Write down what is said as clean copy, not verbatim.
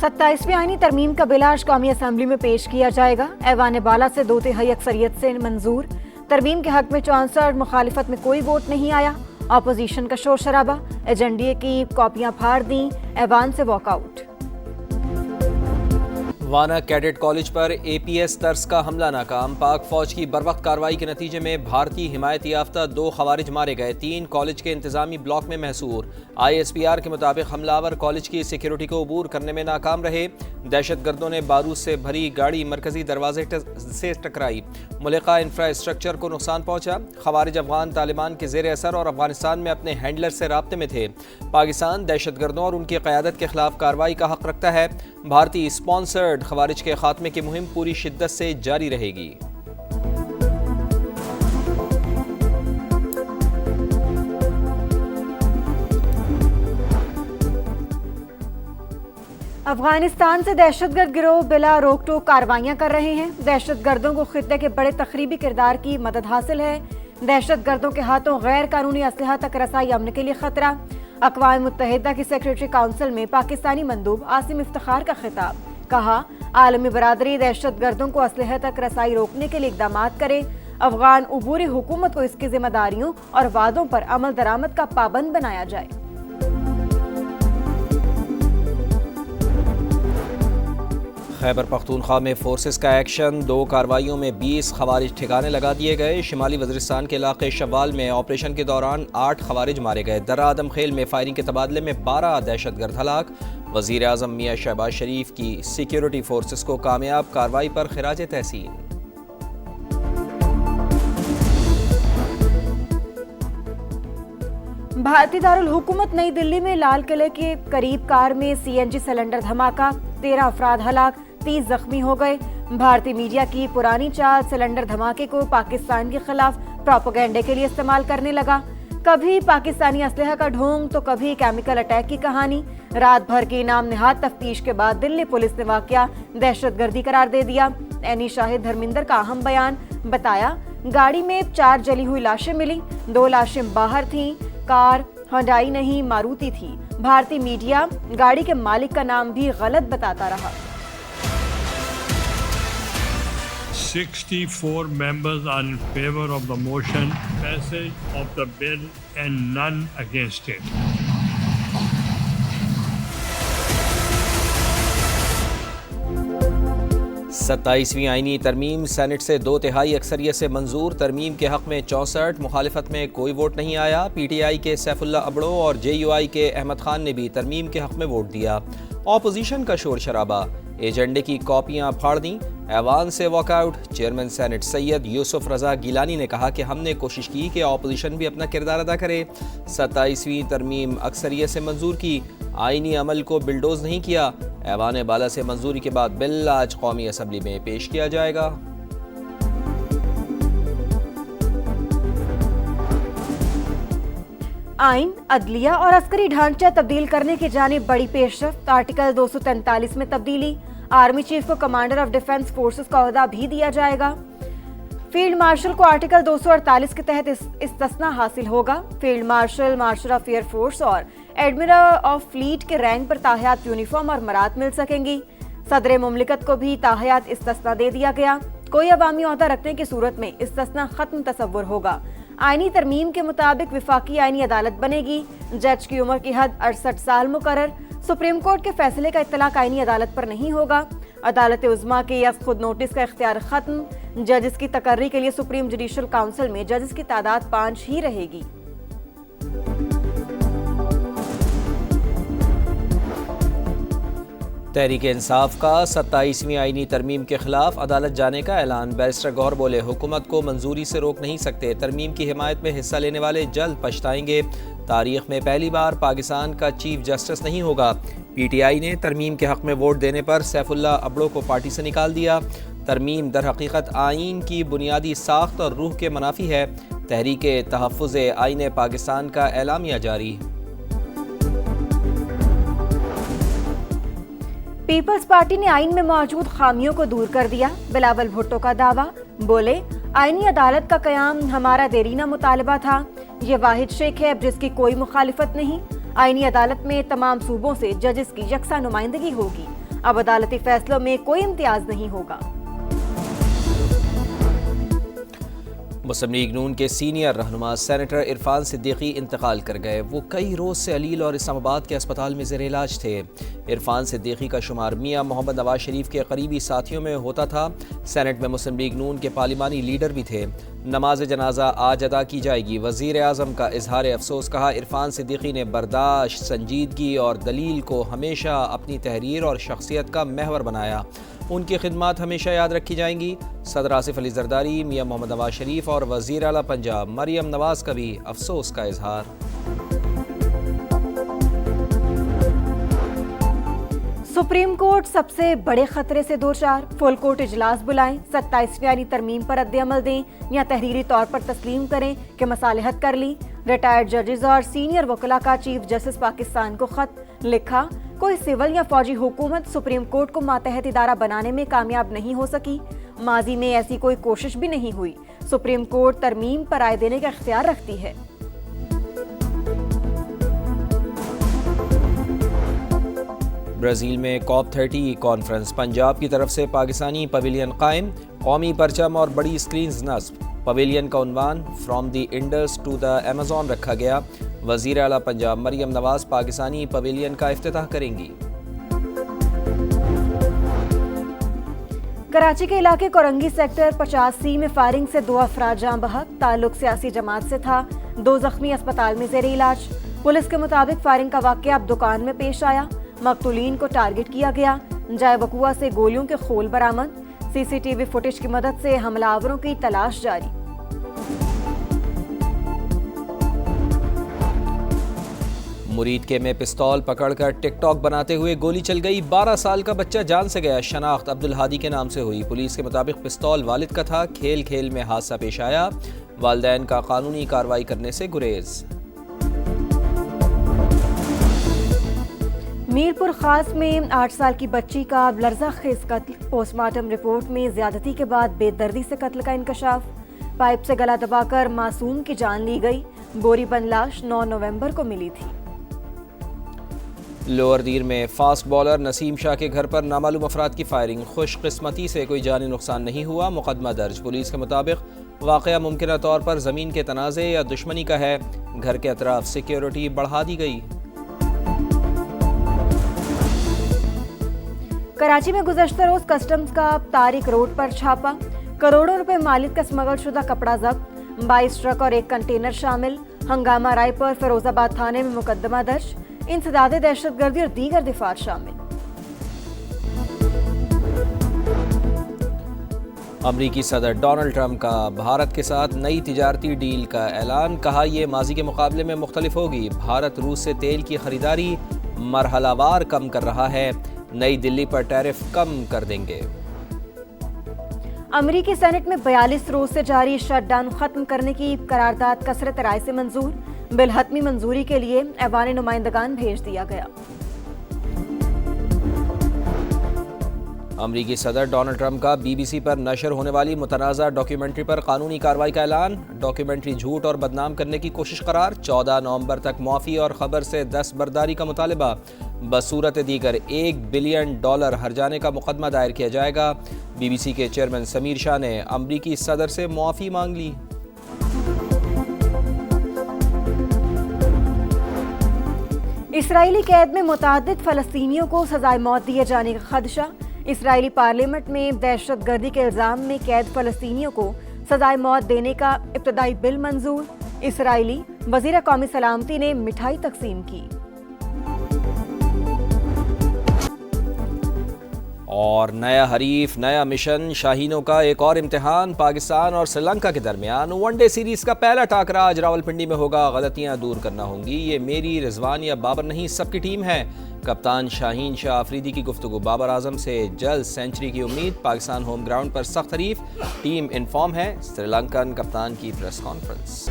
27वीं आईनी तरमीम का बिल आज कौमी असम्बली में पेश किया जाएगा। ऐवान बाला से 2/3 अक्सरियत से मंजूर। तरमीम के हक में 64, मुखालिफत में कोई वोट नहीं आया। अपोजिशन का शोर शराबा, एजेंडे की कॉपियां फाड़ दी, ऐवान से वॉकआउट। वाना कैडेट कॉलेज पर APS तर्स का हमला नाकाम। पाक फौज की बरवक्त कार्रवाई के नतीजे में भारतीय हिमायत याफ्ता 2 खवारिज मारे गए, 3 कॉलेज के इंतजामी ब्लॉक में महसूर। ISPR के मुताबिक हमलावर कॉलेज की सिक्योरिटी को अबूर करने में नाकाम रहे। दहशत गर्दों ने बारूद से भरी गाड़ी मरकजी दरवाजे से टकराई, मुल्का इंफ्रास्ट्रक्चर को नुकसान पहुंचा। खवारिज अफगान तालिबान के जेर असर और अफगानिस्तान में अपने हैंडलर से राब्ते में थे। पाकिस्तान दहशत गर्दों और उनकी क़यादत के खिलाफ कार्रवाई का हक रखता है। भारतीय स्पॉन्सर्ड खवारिज के खात्मे की मुहिम पूरी शिद्दत से जारी रहेगी। अफगानिस्तान से दहशतगर्द गिरोह बिला रोक टोक कार्रवाइयां कर रहे हैं। दहशत गर्दों को खित्ते के बड़े तखरीबी किरदार की मदद हासिल है। दहशत गर्दों के हाथों गैर कानूनी असलहा तक रसाई अमन के लिए खतरा। अक़वाम मुत्तहिदा की सेक्रेटरी काउंसिल में पाकिस्तानी मंदूब आसिम इफ्तिखार का खिताब। कहा, आलमी बरादरी दहशत गर्दों को असलहे तक रसाई रोकने के लिए इक़दाम करे। अफगान उबूरी हुकूमत को इसकी जिम्मेदारियों और वादों पर अमल दरामद का पाबंद बनाया जाए। खैबर पख्तूनख्वा में फोर्सेस का एक्शन, 2 कार्रवाइयों में 20 खवारिज ठिकाने लगा दिए गए। शिमाली वज़ीरिस्तान के इलाके शवाल में ऑपरेशन के दौरान 8 खवारिज मारे गए। दर्रा आदम खेल में फायरिंग के तबादले में 12 दहशतगर्द हलाक। वज़ीर आज़म मियां शहबाज शरीफ की सिक्योरिटी फोर्सेस को कामयाब कार्रवाई पर खिराज तहसीन। भारतीय दारुल हुकूमत नई दिल्ली में लाल किले के करीब कार में CNG सिलेंडर धमाका, 13 अफराद हलाक, 30 जख्मी हो गए। भारतीय मीडिया की पुरानी चाल सिलेंडर धमाके को पाकिस्तान के खिलाफ प्रोपेगेंडे के लिए इस्तेमाल करने लगा। कभी पाकिस्तानी असलहा का ढोंग तो कभी केमिकल अटैक की कहानी। रात भर की नाम निहाद तफ्तीश के बाद दिल्ली पुलिस ने वाकया दहशतगर्दी करार दे दिया। एनी शाहिद धर्मिंदर का अहम बयान, बताया गाड़ी में 4 जली हुई लाशें मिली, 2 लाशें बाहर थीं। कार हुंडई नहीं मारुति थी। भारतीय मीडिया गाड़ी के मालिक का नाम भी गलत बताता रहा। 64 members are in favor of the motion, passage of the bill and none against it. सत्ताईसवीं आईनी तरमीम सेनेट से 2/3 अक्सरियत से मंजूर। तरमीम के हक में 64, मुखालिफत में कोई वोट नहीं आया। PTI के सैफुल्ला अबड़ो और JUI के अहमद खान ने भी तरमीम के हक में वोट दिया। अपोजिशन का शोर शराबा, एजेंडे की कॉपियां फाड़ दी, ऐवान से walkout. Chairman senate Syed Yousuf Raza Gilani ने कहा कि हमने कोशिश की कि अपोजिशन भी अपना किरदार अदा करे। 27वीं तरमीम अक्सरियत से मंजूर की, आईनी अमल को बिल्डोज नहीं किया। ऐवान बाला से मंजूरी के बाद बिल आज कौमी असम्बली में पेश किया जाएगा। आइन, अदलिया और अस्करी ढांचा तब्दील करने की जानिब बड़ी पेशरफ्त। आर्टिकल 243 में तब्दीली, आर्मी चीफ को कमांडर ऑफ डिफेंस फोर्सेस का ओहदा भी दिया जाएगा। फील्ड मार्शल को आर्टिकल 248 के तहत इस्तिस्ना हासिल होगा। Field marshal, marshal of air force और एडमिरल ऑफ फ्लीट के रैंक पर ताहयात यूनिफॉर्म और मरात मिल सकेंगी। सदर मुमलिकत को भी ताहयात इस्तिस्ना दे दिया गया। कोई अवामी ओहदा रखने की सूरत में इस्तिस्ना खत्म तसव्वुर होगा। आईनी तरमीम के मुताबिक विफाकी आईनी अदालत बनेगी। जज की उम्र की हद 68 साल मुकर्रर। सुप्रीम कोर्ट के फैसले का इत्तलाक आईनी अदालत पर नहीं होगा। अदालत उज़्मा के या खुद नोटिस का इख्तियार खत्म। जजेस की तकर्री के लिए सुप्रीम जुडिशल काउंसिल में जजेस की तादाद 5 ही रहेगी। तहरीक इंसाफ का 27वीं आईनी तरमीम के खिलाफ अदालत जाने का ऐलान। बैरिस्टर गौहर बोले, हुकूमत को मंजूरी से रोक नहीं सकते। तरमीम की हिमायत में हिस्सा लेने वाले जल्द पछताएंगे। तारीख में पहली बार पाकिस्तान का चीफ जस्टिस नहीं होगा। PTI ने तरमीम के हक में वोट देने पर सैफुल्ला अबड़ो को पार्टी से निकाल दिया। तरमीम दर हकीकत आइन की बुनियादी साख्त और रूह के मुनाफी है। तहरीक तहफ़्फ़ुज़ आइन पाकिस्तान का एलामिया जारी। पीपल्स पार्टी ने आइन में मौजूद खामियों को दूर कर दिया। बिलावल भुट्टो का दावा, बोले आईनी अदालत का कयाम हमारा देरीना मुतालबा था। ये वाहिद शेख है जिसकी कोई मुखालिफत नहीं। आईनी अदालत में तमाम सूबों से जजेस की यकसा नुमाइंदगी होगी। अब अदालती फैसलों में कोई इम्तियाज नहीं होगा। मुस्लिम लीग नून के सीनियर रहनुमा सेनेटर इरफान सिद्दीकी इंतकाल कर गए। वो कई रोज़ से अलील और इस्लामाबाद के अस्पताल में ज़ेर इलाज थे। इरफान सिद्दीकी का शुमार मियां मोहम्मद नवाज शरीफ के करीबी साथियों में होता था। सेनेट में मुस्लिम लीग नून के पार्लिमानी लीडर भी थे। नमाज जनाजा आज अदा की जाएगी। वज़ीर आज़म का इजहार अफसोस। कहा, इरफान सिद्दीकी ने बर्दाश्त, संजीदगी और दलील को हमेशा अपनी तहरीर और शख्सियत का महवर बनाया। उनकी खिदमत हमेशा याद रखी जाएंगी। सदर आसिफ अली जरदारी, मियां मोहम्मद नवाज शरीफ और वज़ीर आला पंजाब मरियम नवाज का भी अफसोस का इजहार। सुप्रीम कोर्ट सबसे बड़े खतरे से दो चार। फुल कोर्ट इजलास बुलाएं, 27वीं यानी तरमीम पर रद्द-ए-अमल दें या तहरीरी तौर पर तस्लीम करें कि मसालहत कर ली। रिटायर्ड जजेस और सीनियर वकला का चीफ जस्टिस पाकिस्तान को खत लिखा। कोई सिविल या फौजी हुकूमत सुप्रीम कोर्ट को मातहत इदारा बनाने में कामयाब नहीं हो सकी। माजी में ऐसी कोई कोशिश भी नहीं हुई। सुप्रीम कोर्ट तरमीम पर राय देने का इख्तियार रखती है। ब्राज़ील में COP30 कॉन्फ्रेंस। पंजाब की तरफ से पाकिस्तानी पवेलियन कायम। कौमी परचम और बड़ी स्क्रीन्स नस्ब। पवेलियन का उन्वान from the Indus to the Amazon रखा गया। वज़ीर आला पंजाब मरियम नवाज पाकिस्तानी पवेलियन का इफ्तिताह करेंगी। कराची के इलाके कोरंगी सेक्टर 50C में फायरिंग से 2 अफराद जान बहक। ताल्लुक सियासी जमात से था। 2 जख्मी अस्पताल में ज़ेर इलाज। पुलिस के मुताबिक फायरिंग का वाक़या अब दुकान में पेश आया। मकतूलीन को टारगेट किया गया। जाए वकुआ से गोलियों के खोल बरामद। CCTV फुटेज की मदद से हमलावरों की तलाश जारी। मुरीद के में पिस्तौल पकड़कर टिकटॉक बनाते हुए गोली चल गई। 12 साल का बच्चा जान से गया। शनाख्त अब्दुल हादी के नाम से हुई। पुलिस के मुताबिक पिस्तौल वालिद का था। खेल खेल में हादसा पेश आया। वालिदैन का कानूनी कार्रवाई करने से गुरेज। मीरपुर खास में 8 साल की बच्ची का लर्जा खेज कत्ल। पोस्टमार्टम रिपोर्ट में ज्यादती के बाद बेदर्दी से कत्ल का इंकशाफ। पाइप से गला दबाकर मासूम की जान ली गई। बोरी बंद लाश 9 नवंबर को मिली थी। लोअर दीर में फास्ट बॉलर नसीम शाह के घर पर नामालूम अफराद की फायरिंग। खुशकिस्मती से कोई जानी नुकसान नहीं हुआ। मुकदमा दर्ज। पुलिस के मुताबिक वाक़या मुमकिन तौर पर ज़मीन के तनाज़े या दुश्मनी का है। घर के अतराफ सिक्योरिटी बढ़ा दी गई। कराची में गुज़श्ता रोज कस्टम्स का तारिक रोड पर छापा। करोड़ों रुपए मालिक का स्मगल शुदा कपड़ा जब्त। 22 ट्रक और 1 कंटेनर शामिल। हंगामा राय पर फिरोजाबाद थाने में मुकदमा दर्ज। इंसदादे दहशतगर्दी और दीगर दिफात शामिल। अमरीकी सदर डोनाल्ड ट्रंप का भारत के साथ नई तिजारती डील का ऐलान। कहा, यह माजी के मुकाबले में मुख्तलिफ होगी। भारत रूस से तेल की खरीदारी मरहलावार कम कर रहा है। नई दिल्ली पर टैरिफ कम कर देंगे। अमरीकी सेनेट में 42 रोज से जारी शटडाउन खत्म करने की करारदाद कसरत राय से मंजूर। बिल हतमी मंजूरी के लिए ऐवान नुमाइंदगान भेज दिया गया। अमरीकी सदर डोनाल्ड ट्रंप का BBC पर नशर होने वाली मुतनाज़ा डॉक्यूमेंट्री पर कानूनी कार्रवाई का ऐलान। डॉक्यूमेंट्री झूठ और बदनाम करने की कोशिश करार। 14 नवंबर तक मुआफ़ी और खबर से दस्तबरदारी का मुतालबा। बसूरत दीगर $1 बिलियन हर्जाने का मुकदमा दायर किया जाएगा। BBC के चेयरमैन समीर शाह ने अमरीकी सदर से मुआफ़ी मांग ली। इसराइली कैद में मुतादिद फ़लस्तीनियों को सजाए मौत दिए जाने का खदशा। इसराइली पार्लियामेंट में दहशतगर्दी के इल्ज़ाम में कैद फ़लस्तीनियों को सजाए मौत देने का इब्तदाई बिल मंजूर। इसराइली वज़ीर कौमी सलामती ने मिठाई तकसीम की। और नया हरीफ, नया मिशन, शाहीनों का एक और इम्तिहान। पाकिस्तान और श्रीलंका के दरमियान वनडे सीरीज का पहला टाकरा आज रावलपिंडी में होगा। गलतियां दूर करना होंगी। ये मेरी, रिजवान या बाबर नहीं, सबकी टीम है। कप्तान शाहीन शाह अफरीदी की गुफ्तगू। बाबर आजम से जल्द सेंचुरी की उम्मीद। पाकिस्तान होम ग्राउंड पर सख्त हरीफ। टीम इनफॉर्म है। श्रीलंकन कप्तान की प्रेस कॉन्फ्रेंस।